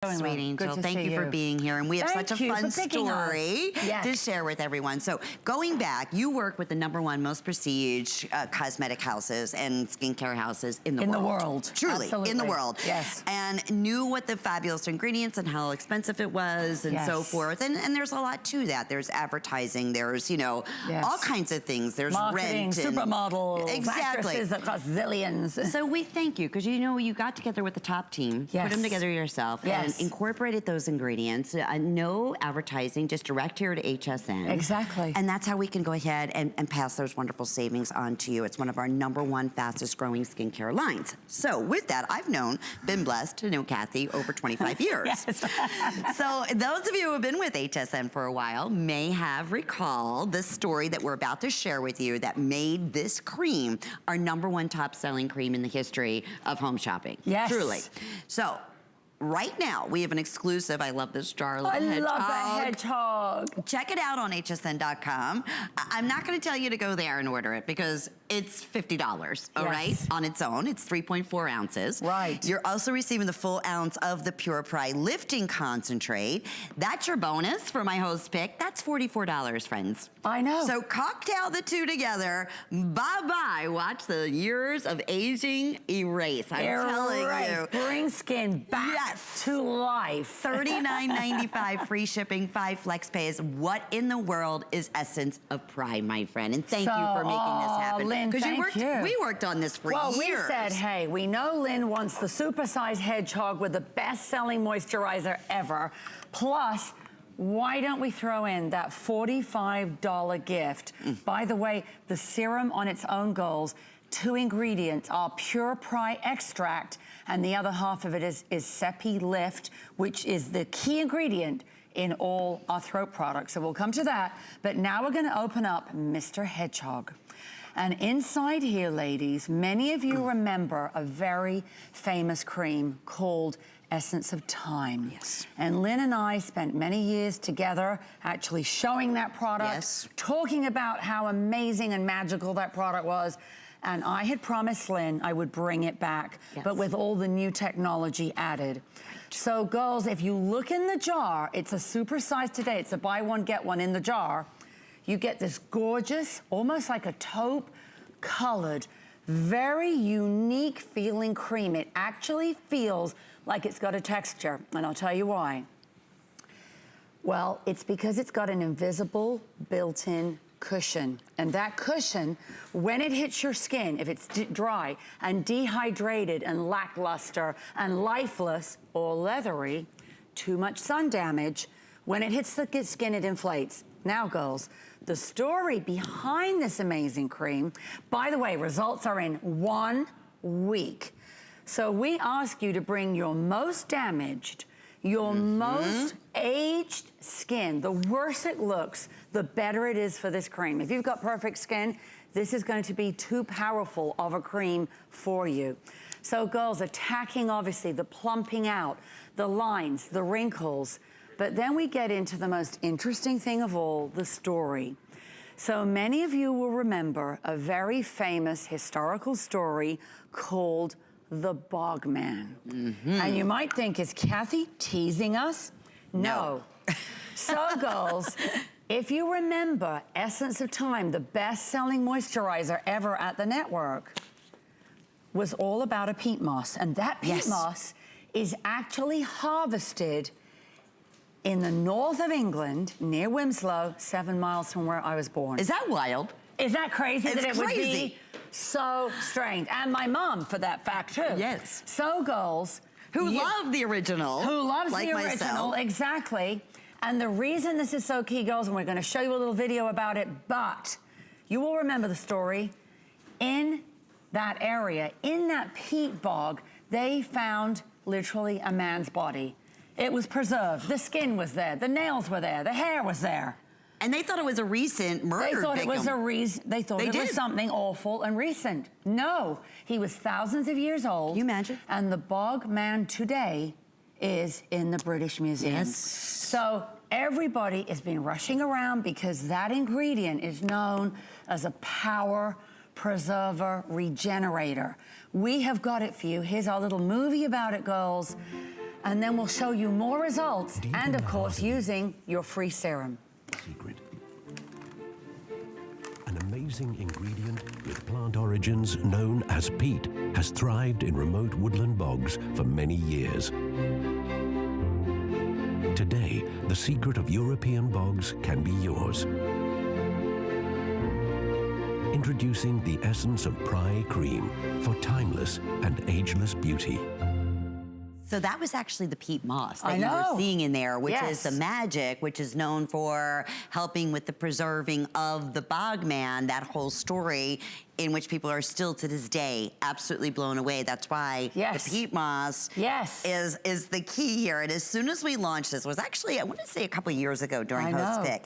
Sweet Angel, thank you for being here. And we have such a fun story to share with everyone. So going back, you work with the #1 most prestige cosmetic houses and skincare houses in the world. Truly, absolutely. In the world. Yes. And knew what the fabulous ingredients and how expensive it was and so forth. And there's a lot to that. There's advertising, there's, you know, all kinds of things. There's marketing, rent. Supermodels, actresses that cost zillions. So we thank you, because you know, you got together with the top team, put them together yourself, and incorporated those ingredients. No advertising, just direct here to HSN. Exactly. And that's how we can go ahead and pass those wonderful savings on to you. It's one of our #1 fastest growing skincare lines. So with that, I've been blessed to know Kathy over 25 years. So those of you who have been with HSN for a while may have recalled the story that we're about to share with you that made this cream our #1 top selling cream in the history of home shopping. Yes. Truly. So right now, we have an exclusive. I love this jar. I love the hedgehog. Check it out on hsn.com. I'm not going to tell you to go there and order it because it's $50, all right, on its own. It's 3.4 ounces. Right. You're also receiving the full ounce of the Pure Prai Lifting Concentrate. That's your bonus for my host pick. That's $44, friends. I know. So cocktail the two together. Bye-bye. Watch the years of aging erase. I'm telling you. Bring skin back to life. $39.95 free shipping, 5 flex pays. What in the world is essence of Prai, my friend? And thank you for making this happen. Lynn, because we worked on this for years. Well, we said, hey, we know Lynn wants the supersized hedgehog with the best-selling moisturizer ever. Plus, why don't we throw in that $45 gift? By the way, the serum on its own goals, 2 ingredients are Pure Prai extract, and the other half of it is Sepi Lift, which is the key ingredient in all our throat products. So we'll come to that. But now we're gonna open up Mr. Hedgehog. And inside here, ladies, many of you remember a very famous cream called Essence of Time. Yes. And Lynn and I spent many years together actually showing that product, talking about how amazing and magical that product was. And I had promised Lynn I would bring it back, but with all the new technology added. So girls, if you look in the jar, it's a super size today. It's a buy one, get one in the jar. You get this gorgeous, almost like a taupe colored, very unique feeling cream. It actually feels like it's got a texture, and I'll tell you why. Well, it's because it's got an invisible built-in cushion. And that cushion, when it hits your skin, if it's dry and dehydrated and lackluster and lifeless or leathery, too much sun damage, when it hits the skin, it inflates. Now, girls, the story behind this amazing cream, by the way, results are in 1 week. So we ask you to bring your most damaged, your most aged skin. The worse it looks, the better it is for this cream. If you've got perfect skin, this is going to be too powerful of a cream for you. So girls, attacking obviously the plumping out, the lines, the wrinkles, but then we get into the most interesting thing of all, the story. So many of you will remember a very famous historical story called The Bogman. And you might think, is Kathy teasing us? No. So girls, if you remember Essence of Time, the best-selling moisturizer ever at the network, was all about a peat moss. And that peat moss is actually harvested in the north of England, near Winslow, 7 miles from where I was born. Is that wild? Is that crazy? It's crazy. Would be so strange. And my mom, for that fact, too. Yes. So girls. Who love the original. Who loves the original, myself. Exactly. And the reason this is so key, girls, and we're gonna show you a little video about it, but you will remember the story. In that area, in that peat bog, they found literally a man's body. It was preserved. The skin was there. The nails were there. The hair was there. And they thought it was a recent murder victim. They thought it was a reason. They thought it was something awful and recent. No, he was thousands of years old. Can you imagine? And the bog man today is in the British Museum. Yes. So everybody has been rushing around because that ingredient is known as a power preserver regenerator. We have got it for you. Here's our little movie about it, girls. and then we'll show you more results, Deep and in of the course, heart of using your free serum. Secret. An amazing ingredient with plant origins known as peat has thrived in remote woodland bogs for many years. Today, the secret of European bogs can be yours. Introducing the essence of Prai Creme for timeless and ageless beauty. So that was actually the peat moss that I you know. were seeing in there, which Yes. is the magic, which is known for helping with the preserving of the bogman, that whole story in which people are still to this day absolutely blown away. That's why Yes. the peat moss Yes. is the key here. And as soon as we launched this, was actually, I want to say a couple years ago during Host Pick,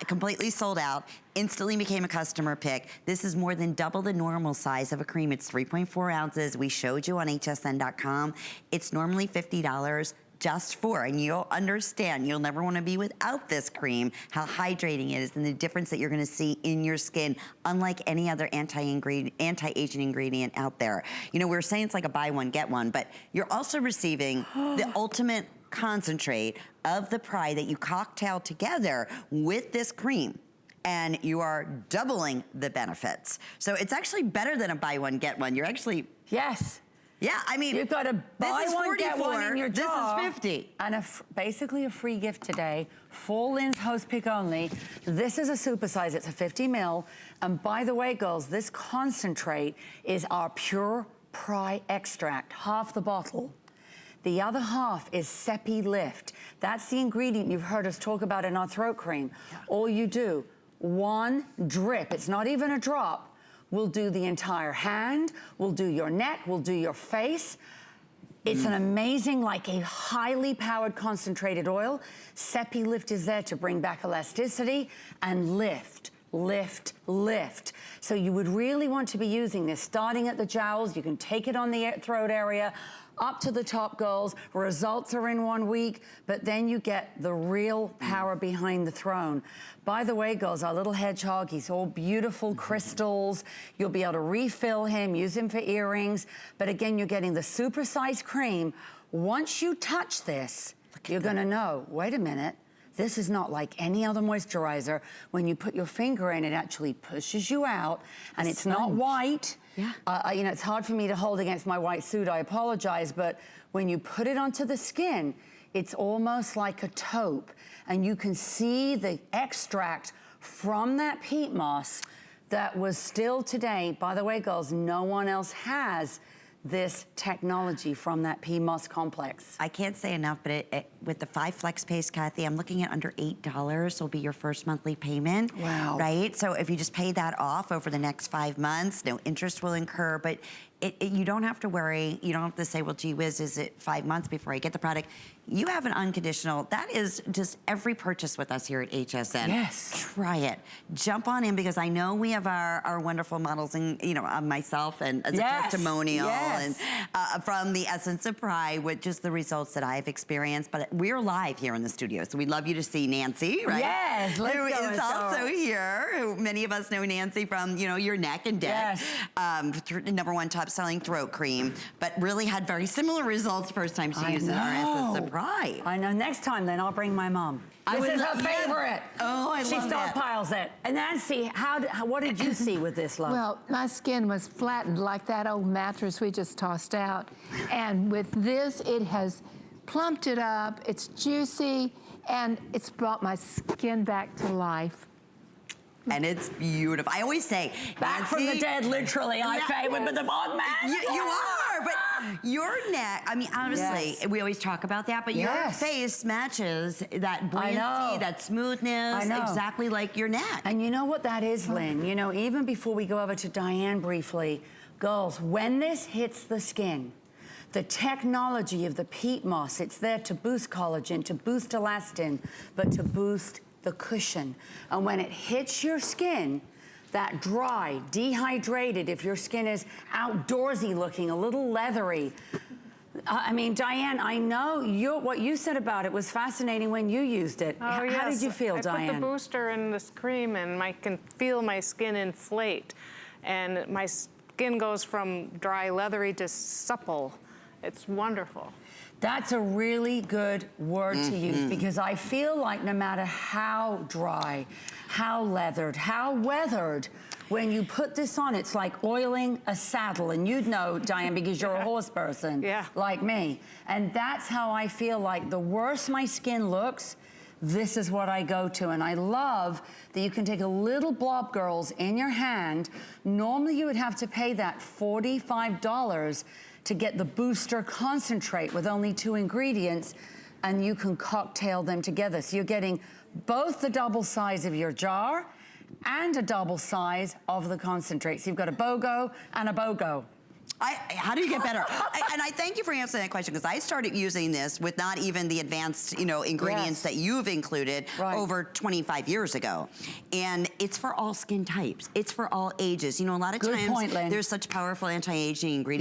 completely sold out, instantly became a customer pick. This is more than double the normal size of a cream. It's 3.4 ounces. We showed you on hsn.com. It's normally $50. Just for, and you'll understand, you'll never want to be without this cream, how hydrating it is and the difference that you're going to see in your skin, unlike any other anti-aging ingredient out there. You know, we were saying it's like a buy one, get one, but you're also receiving the ultimate concentrate of the Prai that you cocktail together with this cream. And you are doubling the benefits. So it's actually better than a buy one, get one. You're actually... Yes. Yeah, I mean, you've got to buy this is one, 44, get one in your jar. This is 50. And basically a free gift today for Lynn's Host Pick only. This is a super size, it's a 50 ml. And by the way, girls, this concentrate is our pure Prai extract, half the bottle. The other half is Prai Lift. That's the ingredient you've heard us talk about in our throat cream. Yeah. All you do, one drip, it's not even a drop. We'll do the entire hand, we'll do your neck, we'll do your face. It's an amazing, like a highly powered concentrated oil. Prai Lift is there to bring back elasticity and lift, lift, lift. So you would really want to be using this starting at the jowls. You can take it on the throat area, up to the top, girls. Results are in 1 week, but then you get the real power behind the throne. By the way, girls, our little hedgehog, he's all beautiful crystals. You'll be able to refill him, use him for earrings. But again, you're getting the supersized cream. Once you touch this, you're gonna know, wait a minute, this is not like any other moisturizer. When you put your finger in, it actually pushes you out, and it's not white. Yeah. You know, it's hard for me to hold against my white suit, I apologize, but when you put it onto the skin, it's almost like a taupe, and you can see the extract from that peat moss that was still today. By the way, girls, no one else has this technology from that peat moss complex. I can't say enough, but with the 5 flex pays, Kathy, I'm looking at under $8 will be your first monthly payment. Wow. Right? So if you just pay that off over the next 5 months, no interest will incur, but you don't have to worry. You don't have to say, well, gee whiz, is it 5 months before I get the product? You have an unconditional. That is just every purchase with us here at HSN. Yes. Try it. Jump on in, because I know we have our wonderful models, and you know, myself and as a testimonial, and from the essence of Prai, with just the results that I've experienced. But we're live here in the studio, so we'd love you to see Nancy, right? Yes, let's who go is also here. Who many of us know Nancy from, you know, your neck and deck. Yes. #1 top selling throat cream, but really had very similar results first time she used our essence of Prai. I know. Next time, then I'll bring my mom. This is her favorite. Oh, I love that. She stockpiles it. And Nancy, what did you see with this, love? Well, my skin was flattened like that old mattress we just tossed out. And with this, it has plumped it up. It's juicy, and it's brought my skin back to life. And it's beautiful. I always say, back Nancy, from the dead, literally. I say with the bog man. You are, but your neck. I mean, honestly, we always talk about that, but your face matches that buoyancy, that smoothness, exactly like your neck. And you know what that is, Lynn? You know, even before we go over to Diane briefly, girls, when this hits the skin, the technology of the peat moss, it's there to boost collagen, to boost elastin, but to boost the cushion. And when it hits your skin, that dry, dehydrated, if your skin is outdoorsy looking, a little leathery. I mean, Diane, I know what you said about it was fascinating when you used it. Oh, yes. How did you feel, Diane? I put the booster in this cream, and I can feel my skin inflate. And my skin goes from dry, leathery to supple. It's wonderful. That's a really good word to use, because I feel like no matter how dry, how leathered, how weathered, when you put this on, it's like oiling a saddle. And you'd know, Diane, because you're a horse person like me. And that's how I feel like the worse my skin looks, this is what I go to. And I love that you can take a little blob, girls, in your hand. Normally you would have to pay that $45 to get the booster concentrate with only 2 ingredients, and you can cocktail them together. So you're getting both the double size of your jar and a double size of the concentrate. So you've got a BOGO and a BOGO. How do you get better? And I thank you for answering that question, because I started using this with not even the advanced, ingredients that you've included over 25 years ago. And it's for all skin types. It's for all ages. A lot of times there's such powerful anti-aging ingredients.